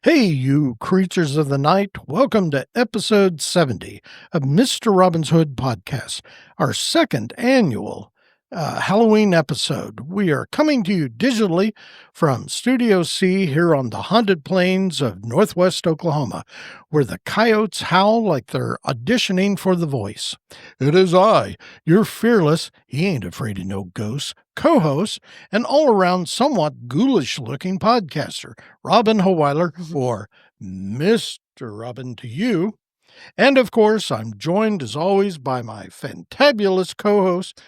Hey, you creatures of the night. Welcome to episode 70 of Mr. Robin's Hood podcast, our second annual Halloween episode. We are coming to you digitally from Studio C here on the haunted plains of northwest Oklahoma, where the coyotes howl like they're auditioning for The Voice. It is I, your fearless, he ain't afraid of no ghosts, co-host, and all-around somewhat ghoulish-looking podcaster, Robin Howeiler, or Mr. Robin to you. And of course, I'm joined as always by my fantabulous co-host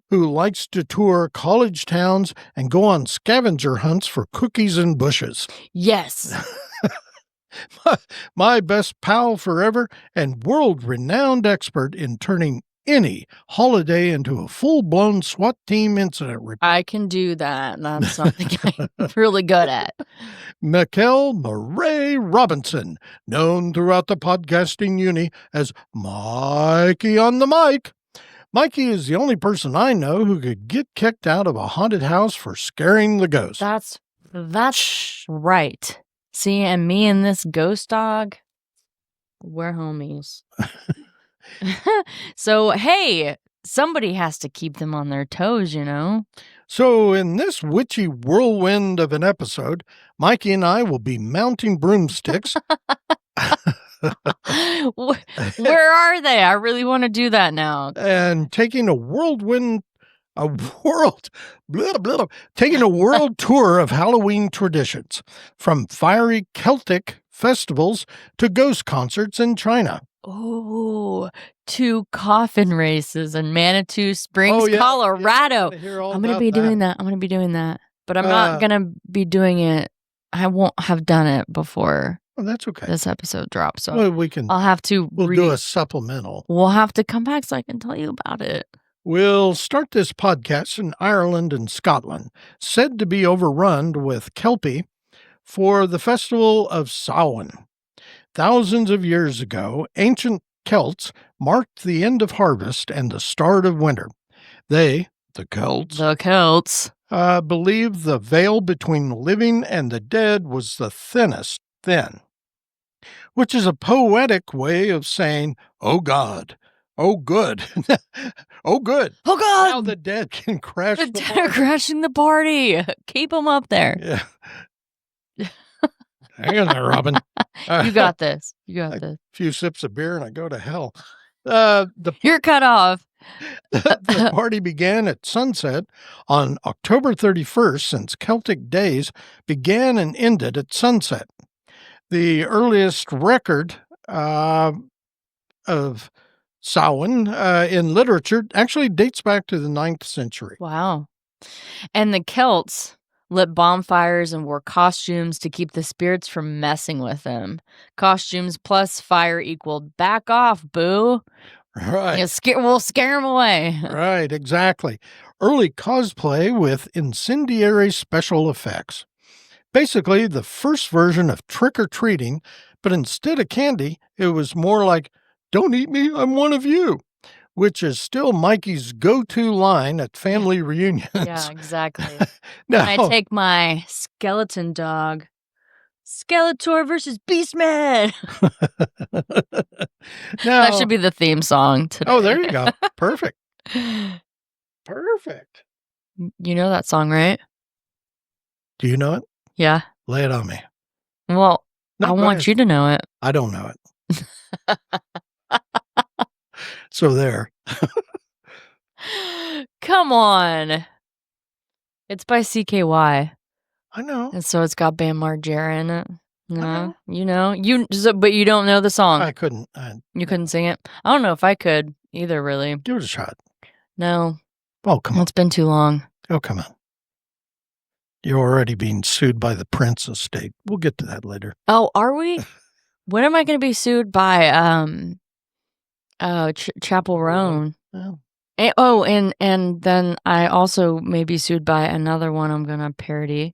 who likes to tour college towns and go on scavenger hunts for cookies and bushes. Yes. My best pal forever and world-renowned expert in turning any holiday into a full-blown SWAT team incident report. I can do that. That's something I'm really good at. Mikkel Murray Robinson, known throughout the podcasting uni as Mikey on the mic. Mikey is the only person I know who could get kicked out of a haunted house for scaring the ghost. That's right. See, and me and this ghost dog, we're homies. So, hey, somebody has to keep them on their toes, you know? So in this witchy whirlwind of an episode, Mikey and I will be mounting broomsticks. Where are they? I really want to do that now. And taking a world tour of Halloween traditions, from fiery Celtic festivals to ghost concerts in China. Oh, to coffin races in Manitou Springs, Colorado. I'm going to be doing that. I'm going to be doing that. But I'm not going to be doing it. I won't have done it before. Oh, that's okay. This episode drops. So I'll have to do a supplemental. We'll have to come back so I can tell you about it. We'll start this podcast in Ireland and Scotland, said to be overrun with Kelpie for the festival of Samhain. Thousands of years ago, ancient Celts marked the end of harvest and the start of winter. They, the Celts, believed the veil between the living and the dead was the thinnest thin, which is a poetic way of saying, oh God, oh good, oh good. Oh God! Now the dead can crash the dead are crashing the party. Keep them up there. Yeah. Hang on there, Robin. You got this. You got this. A few sips of beer and I go to hell. You're cut off. The party began at sunset on October 31st, since Celtic days began and ended at sunset. The earliest record of Samhain in literature actually dates back to the 9th century. Wow. And the Celts lit bonfires and wore costumes to keep the spirits from messing with them. Costumes plus fire equaled back off, boo. Right. We'll scare them away. Right, exactly. Early cosplay with incendiary special effects. Basically, the first version of trick-or-treating, but instead of candy, it was more like, don't eat me, I'm one of you, which is still Mikey's go-to line at family reunions. Yeah, exactly. Now, I take my skeleton dog. Skeletor versus Beastman. now, That should be the theme song today. Oh, there you go. Perfect. Perfect. You know that song, right? Do you know it? Yeah. Lay it on me. Well, No, I go want ahead. you to know it. I don't know it. So there. Come on. It's by CKY. I know. And so it's got Bam Margera in it. know. But you don't know the song. I couldn't. You couldn't sing it? I don't know if I could either, really. Give it a shot. No. Oh, come on. It's been too long. Oh, come on. You're already being sued by the Prince estate. We'll get to that later. Oh, are we? When am I going to be sued by Chapel Roan? Well, And then I also may be sued by another one I'm going to parody.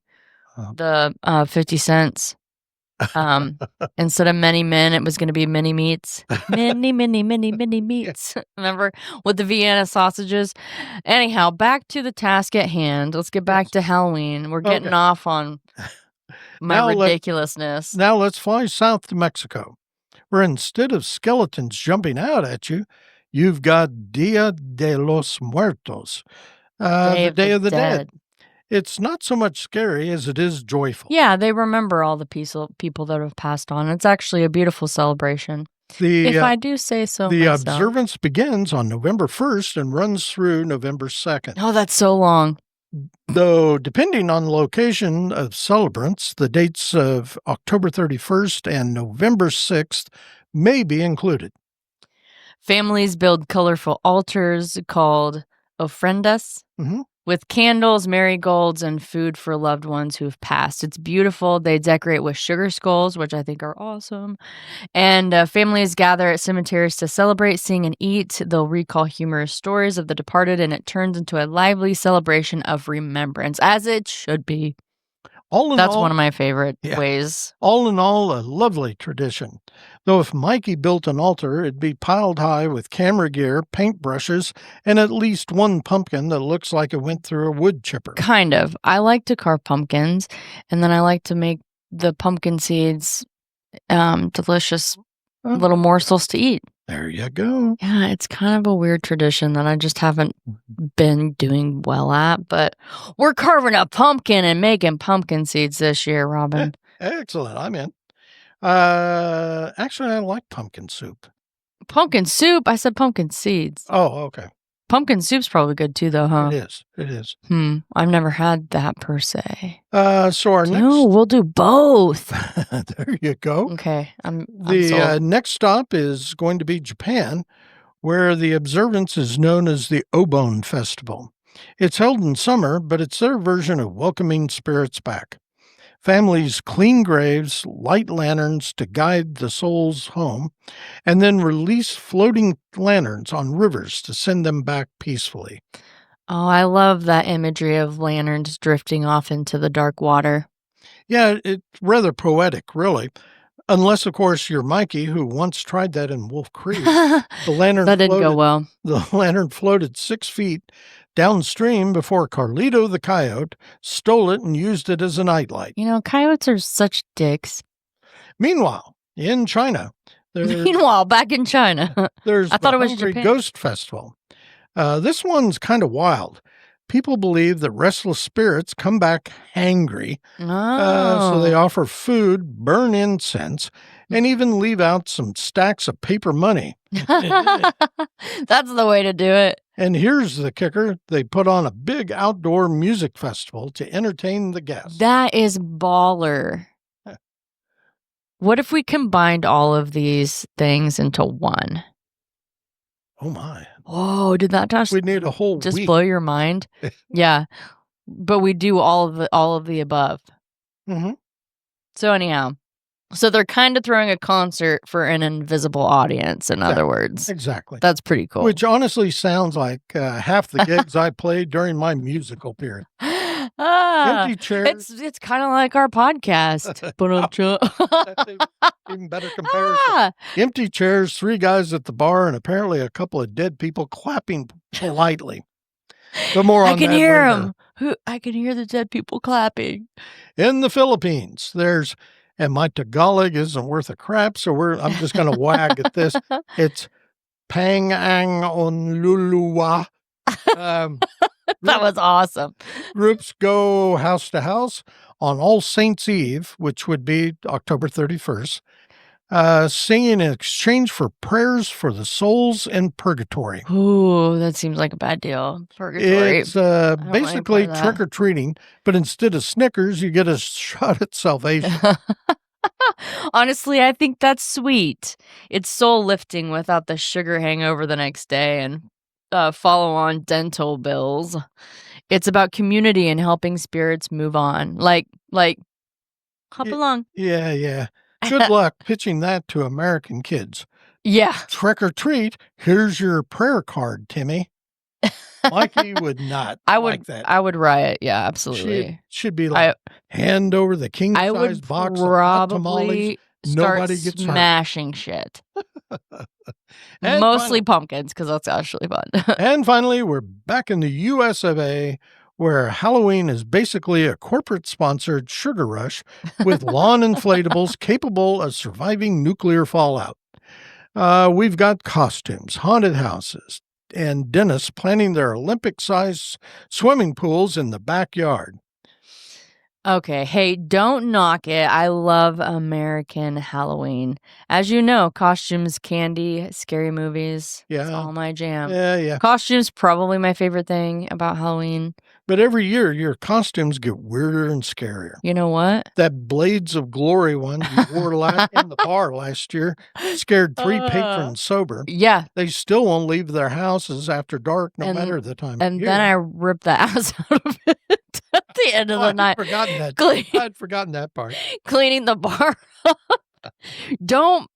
The 50 cents. Instead of many men, it was going to be many meats. Many meats. Remember, with the Vienna sausages? Anyhow, back to the task at hand. Let's get back to Halloween. We're getting off on My ridiculousness. Now let's fly south to Mexico, where instead of skeletons jumping out at you, you've got Dia de los Muertos, the Day of the Dead. It's not so much scary as it is joyful. Yeah, they remember all the people that have passed on. It's actually a beautiful celebration, if I do say so The myself. observance begins on November 1st and runs through November 2nd. Oh, that's so long. Though, depending on the location of celebrants, the dates of October 31st and November 6th may be included. Families build colorful altars called ofrendas with candles, marigolds, and food for loved ones who've passed. It's beautiful. They decorate with sugar skulls, which I think are awesome. And families gather at cemeteries to celebrate, sing, and eat. They'll recall humorous stories of the departed, and it turns into a lively celebration of remembrance, as it should be. That's one of my favorite ways. All in all, a lovely tradition. Though if Mikey built an altar, it'd be piled high with camera gear, paintbrushes, and at least one pumpkin that looks like it went through a wood chipper. Kind of. I like to carve pumpkins, and then I like to make the pumpkin seeds delicious little morsels to eat. There you go. Yeah, it's kind of a weird tradition that I just haven't been doing well at, but we're carving a pumpkin and making pumpkin seeds this year, Robin. Excellent. I'm in. Actually, I like pumpkin soup. Pumpkin soup? I said pumpkin seeds. Oh, okay. Pumpkin soup's probably good too, though, huh? It is. I've never had that per se. So our next... No, we'll do both. There you go. Okay, I'm sold. Next stop is going to be Japan, where the observance is known as the Obon Festival. It's held in summer, but it's their version of welcoming spirits back. Families clean graves, light lanterns to guide the souls home, and then release floating lanterns on rivers to send them back peacefully. Oh, I love that imagery of lanterns drifting off into the dark water. Yeah, it's rather poetic, really. Unless, of course, you're Mikey, who once tried that in Wolf Creek. The lantern that didn't go well. The lantern floated 6 feet downstream before Carlito the coyote stole it and used it as a nightlight. You know, coyotes are such dicks. Meanwhile, in China... back in China. There's I thought it was Japan. Ghost Festival. This one's kind of wild. People believe that restless spirits come back hangry. So they offer food, burn incense, and even leave out some stacks of paper money. That's the way to do it. And here's the kicker. They put on a big outdoor music festival to entertain the guests. That is baller. What if we combined all of these things into one? Oh, my. Whoa, did that We'd need a whole just week. blow your mind? Yeah. But we do all of the above. So anyhow, so they're kind of throwing a concert for an invisible audience, in other words. Exactly. That's pretty cool. Which honestly sounds like half the gigs I played during my musical period. Empty chairs. It's kind of like our podcast. That's even better comparison. Empty chairs, 3 guys at the bar, and apparently a couple of dead people clapping politely. But more on that later. I can hear them. I can hear the dead people clapping. In the Philippines, there's, and my Tagalog isn't worth a crap, so I'm just going to wag at this. It's Pang-ang on Luluwa. That was awesome. Groups go house to house on All Saints' Eve, which would be October 31st, singing in exchange for prayers for the souls in purgatory. Ooh, that seems like a bad deal. Purgatory. It's basically trick-or-treating, but instead of Snickers, you get a shot at salvation. Honestly, I think that's sweet. It's soul-lifting without the sugar hangover the next day and follow-on dental bills. It's about community and helping spirits move on. Like, hop along. Yeah. Good luck pitching that to American kids. Yeah. Trick or treat, here's your prayer card, Timmy. Mikey would not like that. I would riot. Yeah, absolutely. Should be like, hand over the king-size box of hot tamales. Nobody gets smashing shit. Mostly pumpkins, because that's actually fun. And finally, we're back in the US of A, where Halloween is basically a corporate-sponsored sugar rush with lawn inflatables capable of surviving nuclear fallout. We've got costumes, haunted houses, and dentists planning their Olympic-sized swimming pools in the backyard. Okay, hey, don't knock it. I love American Halloween. As you know, costumes, candy, scary movies. It's Yeah. all my jam. Yeah. Costumes, probably my favorite thing about Halloween. But every year, your costumes get weirder and scarier. You know what? That Blades of Glory one you wore in the bar last year scared 3 patrons sober. Yeah. They still won't leave their houses after dark, no matter the time of And year. then I ripped the ass out of it at the end of the night. I'd forgotten that part. Cleaning the bar. Don't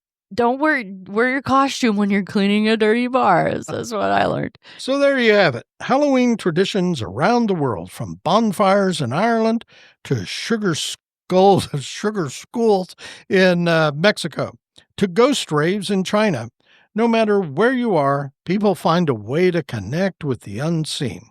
wear your costume when you're cleaning a dirty bar. That's what I learned. So there you have it. Halloween traditions around the world, from bonfires in Ireland to sugar schools in Mexico to ghost raves in China. No matter where you are, people find a way to connect with the unseen.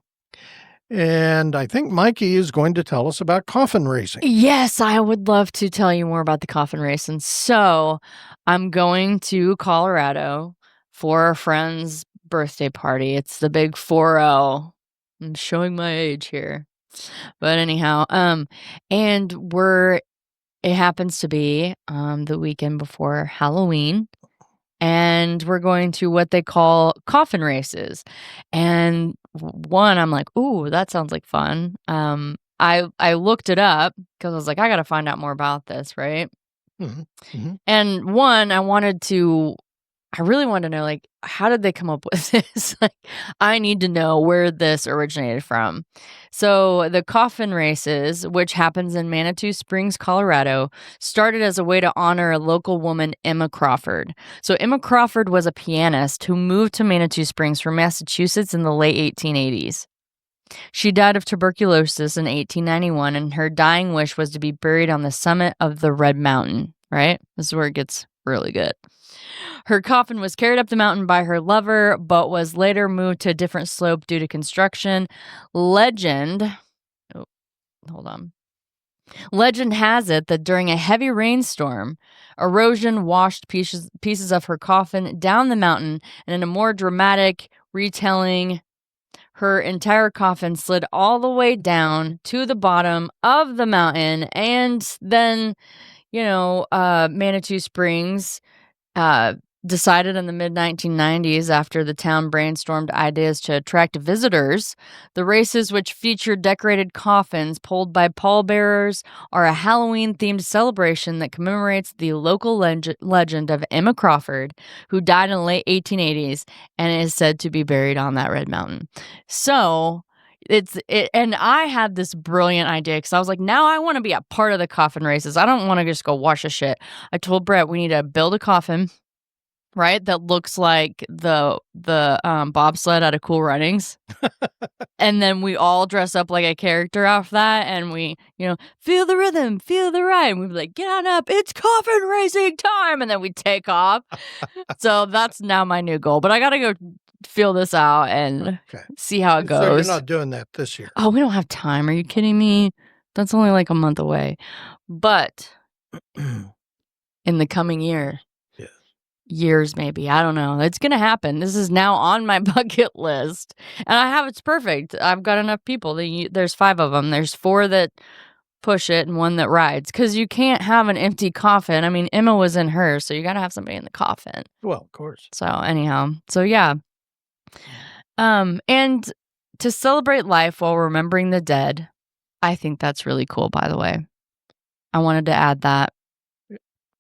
And I think Mikey is going to tell us about coffin racing. Yes, I would love to tell you more about the coffin racing. So I'm going to Colorado for a friend's birthday party. It's the big 4-0. I'm showing my age here. But anyhow, and it happens to be the weekend before Halloween. And we're going to what they call coffin races. And one, I'm like, ooh, that sounds like fun. I looked it up because I was like, I got to find out more about this, right? Mm-hmm. Mm-hmm. And one, I really wanted to know, like, how did they come up with this? Like, I need to know where this originated from. So the coffin races, which happens in Manitou Springs, Colorado, started as a way to honor a local woman, Emma Crawford. So Emma Crawford was a pianist who moved to Manitou Springs from Massachusetts in the late 1880s. She died of tuberculosis in 1891, and her dying wish was to be buried on the summit of the Red Mountain, right? This is where it gets really good. Her coffin was carried up the mountain by her lover, but was later moved to a different slope due to construction. Legend has it that during a heavy rainstorm, erosion washed pieces of her coffin down the mountain, and in a more dramatic retelling, her entire coffin slid all the way down to the bottom of the mountain. And then, Manitou Springs decided in the mid-1990s, after the town brainstormed ideas to attract visitors, the races, which feature decorated coffins pulled by pallbearers, are a Halloween-themed celebration that commemorates the local legend of Emma Crawford, who died in the late 1880s and is said to be buried on that Red Mountain. So and I had this brilliant idea because I was like, now I want to be a part of the coffin races. I don't want to just go wash a shit. I told Brett we need to build a coffin, right, that looks like the bobsled out of Cool Runnings. And then we all dress up like a character off that, and we, feel the rhythm, feel the rhyme. We'd be like, get on up, it's coffin racing time, and then we take off. So that's now my new goal. But I gotta go feel this out and see how it goes. So you're not doing that this year? Oh, we don't have time. Are you kidding me? That's only like a month away. But in the coming years maybe, I don't know, it's gonna happen. This is now on my bucket list, and it's perfect. I've got enough people. There's 5 of them. There's 4 that push it and 1 that rides, because you can't have an empty coffin. I mean, Emma was in hers, so you gotta have somebody in the coffin. Well, of course. So anyhow, yeah, and to celebrate life while remembering the dead, I think that's really cool. By the way, I wanted to add that,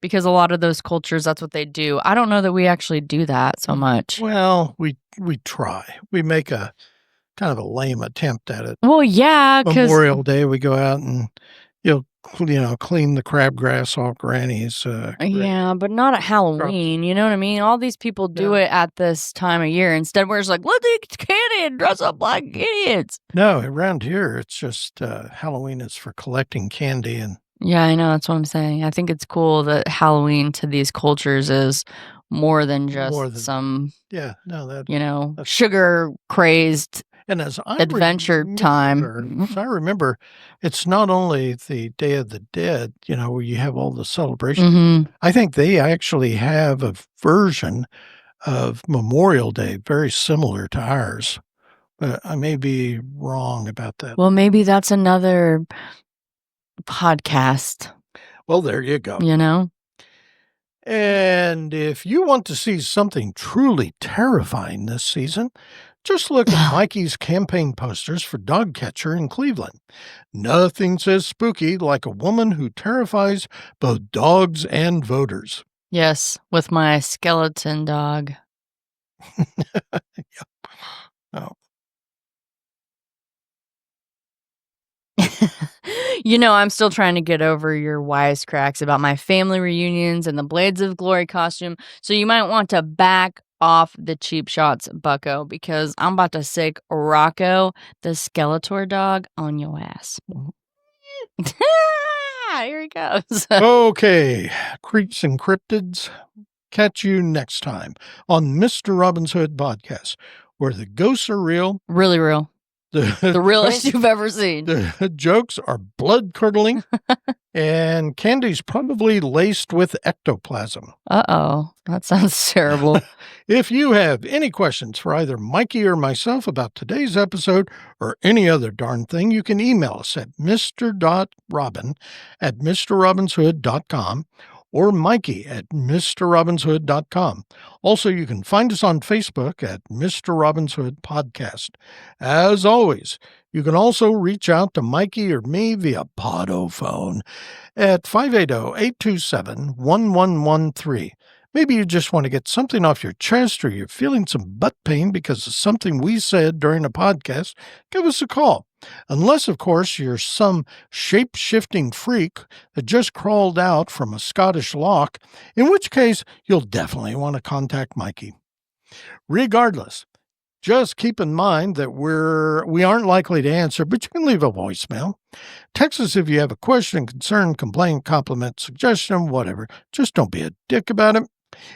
because a lot of those cultures, that's what they do. I don't know that we actually do that so much. Well, we try. We make a kind of a lame attempt at it. Well, yeah, because Memorial Day, we go out and clean the crabgrass off Granny's. Yeah, but not at Halloween. You know what I mean? All these people do it at this time of year. Instead, we're just like, let's eat candy and dress up like idiots. No, around here, it's just Halloween is for collecting candy. And yeah, I know. That's what I'm saying. I think it's cool that Halloween to these cultures is more than just some, sugar crazed And as I Adventure time. as I remember, it's not only the Day of the Dead, where you have all the celebrations. Mhm. I think they actually have a version of Memorial Day very similar to ours, but I may be wrong about that. Well, maybe that's another podcast, Well, there you go. you know? And if you want to see something truly terrifying this season, just look at Mikey's campaign posters for Dog Catcher in Cleveland. Nothing says spooky like a woman who terrifies both dogs and voters. Yes, with my skeleton dog. Yeah. Oh. I'm still trying to get over your wisecracks about my family reunions and the Blades of Glory costume, so you might want to back off the cheap shots, bucko, because I'm about to sick Rocco, the Skeletor dog, on your ass. Here he goes. Okay, creeps and cryptids. Catch you next time on Mr. Robin's Hood Podcast, where the ghosts are real. Really real. The realest you've ever seen. The jokes are blood-curdling, and candy's probably laced with ectoplasm. Uh-oh. That sounds terrible. If you have any questions for either Mikey or myself about today's episode or any other darn thing, you can email us at mr.robin@mrrobinshood.com or Mikey at mrrobinshood.com. Also, you can find us on Facebook at Mr. Robin's Hood Podcast. As always, you can also reach out to Mikey or me via Podophone at 580-827-1113. Maybe you just want to get something off your chest or you're feeling some butt pain because of something we said during a podcast, give us a call. Unless, of course, you're some shape-shifting freak that just crawled out from a Scottish loch, in which case you'll definitely want to contact Mikey. Regardless, just keep in mind that we aren't likely to answer, but you can leave a voicemail. Text us if you have a question, concern, complaint, compliment, suggestion, whatever. Just don't be a dick about it.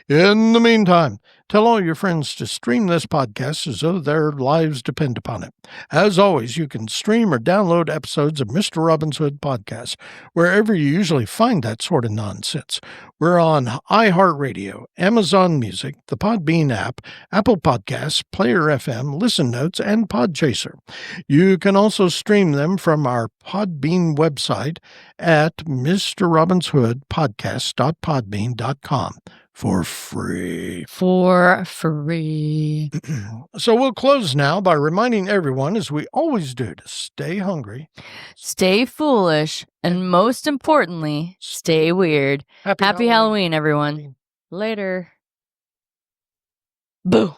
In the meantime, tell all your friends to stream this podcast as though their lives depend upon it. As always, you can stream or download episodes of Mr. Robin's Hood Podcast wherever you usually find that sort of nonsense. We're on iHeartRadio, Amazon Music, the Podbean app, Apple Podcasts, Player FM, Listen Notes, and Podchaser. You can also stream them from our Podbean website at mrrobinshoodpodcast.podbean.com. For free. For free. So we'll close now by reminding everyone, as we always do, to stay hungry, stay foolish, and most importantly, stay weird. Happy Halloween, everyone. Later. Boo.